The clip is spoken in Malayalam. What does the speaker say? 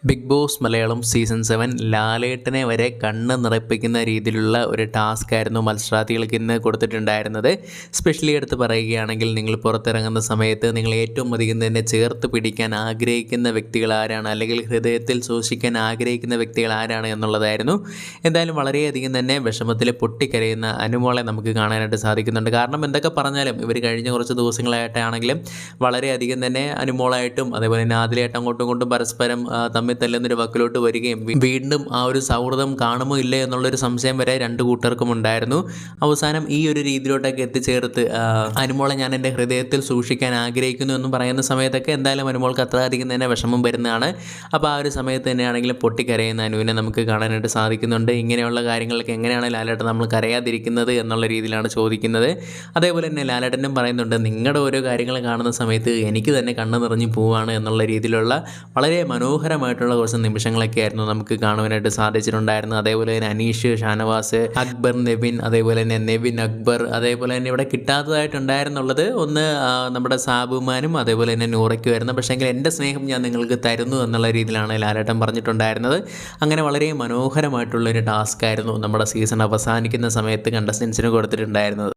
ബിഗ് ബോസ് മലയാളം സീസൺ 7 ലാലേട്ടനെ വരെ കണ്ണ് നിറപ്പിക്കുന്ന രീതിയിലുള്ള ഒരു ടാസ്ക് ആയിരുന്നു മത്സരാർത്ഥികൾക്ക് ഇന്ന് കൊടുത്തിട്ടുണ്ടായിരുന്നത്. സ്പെഷ്യലി എടുത്ത് പറയുകയാണെങ്കിൽ, നിങ്ങൾ പുറത്തിറങ്ങുന്ന സമയത്ത് നിങ്ങൾ ഏറ്റവും അധികം തന്നെ ചേർത്ത് പിടിക്കാൻ ആഗ്രഹിക്കുന്ന വ്യക്തികൾ ആരാണ്, അല്ലെങ്കിൽ ഹൃദയത്തിൽ സൂക്ഷിക്കാൻ ആഗ്രഹിക്കുന്ന വ്യക്തികൾ ആരാണ് എന്നുള്ളതായിരുന്നു. എന്തായാലും വളരെയധികം തന്നെ വിഷമത്തിൽ പൊട്ടിക്കരയുന്ന അനുമോളെ നമുക്ക് കാണാനായിട്ട് സാധിക്കുന്നുണ്ട്. കാരണം എന്തൊക്കെ പറഞ്ഞാലും ഇവർ കഴിഞ്ഞ കുറച്ച് ദിവസങ്ങളായിട്ടാണെങ്കിലും വളരെയധികം തന്നെ അനുമോളായിട്ടും അതേപോലെ തന്നെ ആദിലായിട്ട് അങ്ങോട്ടും ഇങ്ങോട്ടും പരസ്പരം തമ്മിൽ തല്ലുന്നൊരു വക്കിലോട്ട് വരികയും വീണ്ടും ആ ഒരു സൗഹൃദം കാണുമോ ഇല്ലേ എന്നുള്ളൊരു സംശയം വരെ രണ്ടു കൂട്ടർക്കും ഉണ്ടായിരുന്നു. അവസാനം ഈ ഒരു രീതിയിലോട്ടൊക്കെ എത്തിച്ചേർത്ത് അനുമോളെ ഞാൻ എൻ്റെ ഹൃദയത്തിൽ സൂക്ഷിക്കാൻ ആഗ്രഹിക്കുന്നു എന്ന് പറയുന്ന സമയത്തൊക്കെ എന്തായാലും അനുമോൾക്ക് അത്രയധികം തന്നെ വിഷമം വരുന്നതാണ്. അപ്പോൾ ആ ഒരു സമയത്ത് തന്നെയാണെങ്കിലും പൊട്ടിക്കരയുന്ന അനുവിനെ നമുക്ക് കാണാനായിട്ട് സാധിക്കുന്നുണ്ട്. ഇങ്ങനെയുള്ള കാര്യങ്ങളൊക്കെ എങ്ങനെയാണ് ലാലേട്ടൻ നമ്മൾ കരയാതിരിക്കുന്നത് എന്നുള്ള രീതിയിലാണ് ചോദിക്കുന്നത്. അതേപോലെ തന്നെ ലാലേട്ടനും പറയുന്നുണ്ട്, നിങ്ങളുടെ ഓരോ കാര്യങ്ങൾ കാണുന്ന സമയത്ത് എനിക്ക് തന്നെ കണ്ണ് നിറഞ്ഞു പോവുകയാണ് എന്നുള്ള രീതിയിലുള്ള വളരെ മനോഹരമായിട്ടുള്ള കുറച്ച് നിമിഷങ്ങളൊക്കെ ആയിരുന്നു നമുക്ക് കാണുവാനായിട്ട് സാധിച്ചിട്ടുണ്ടായിരുന്നു. അതേപോലെ തന്നെ അനീഷ്, ഷാനവാസ്, അക്ബർ, നെവിൻ, അതേപോലെ തന്നെ നെവിൻ, അക്ബർ, അതേപോലെ തന്നെ ഇവിടെ കിട്ടാത്തതായിട്ടുണ്ടായിരുന്നുള്ളത് ഒന്ന് നമ്മുടെ സാബുമാനും അതേപോലെ തന്നെ നൂറയ്ക്കുമായിരുന്നു. പക്ഷേങ്കിൽ എൻ്റെ സ്നേഹം ഞാൻ നിങ്ങൾക്ക് തരുന്നു എന്നുള്ള രീതിയിലാണ് ലാലേട്ടൻ പറഞ്ഞിട്ടുണ്ടായിരുന്നത്. അങ്ങനെ വളരെ മനോഹരമായിട്ടുള്ളൊരു ടാസ്ക് ആയിരുന്നു നമ്മുടെ സീസൺ അവസാനിക്കുന്ന സമയത്ത് കണ്ടസ്റ്റൻസിന് കൊടുത്തിട്ടുണ്ടായിരുന്നത്.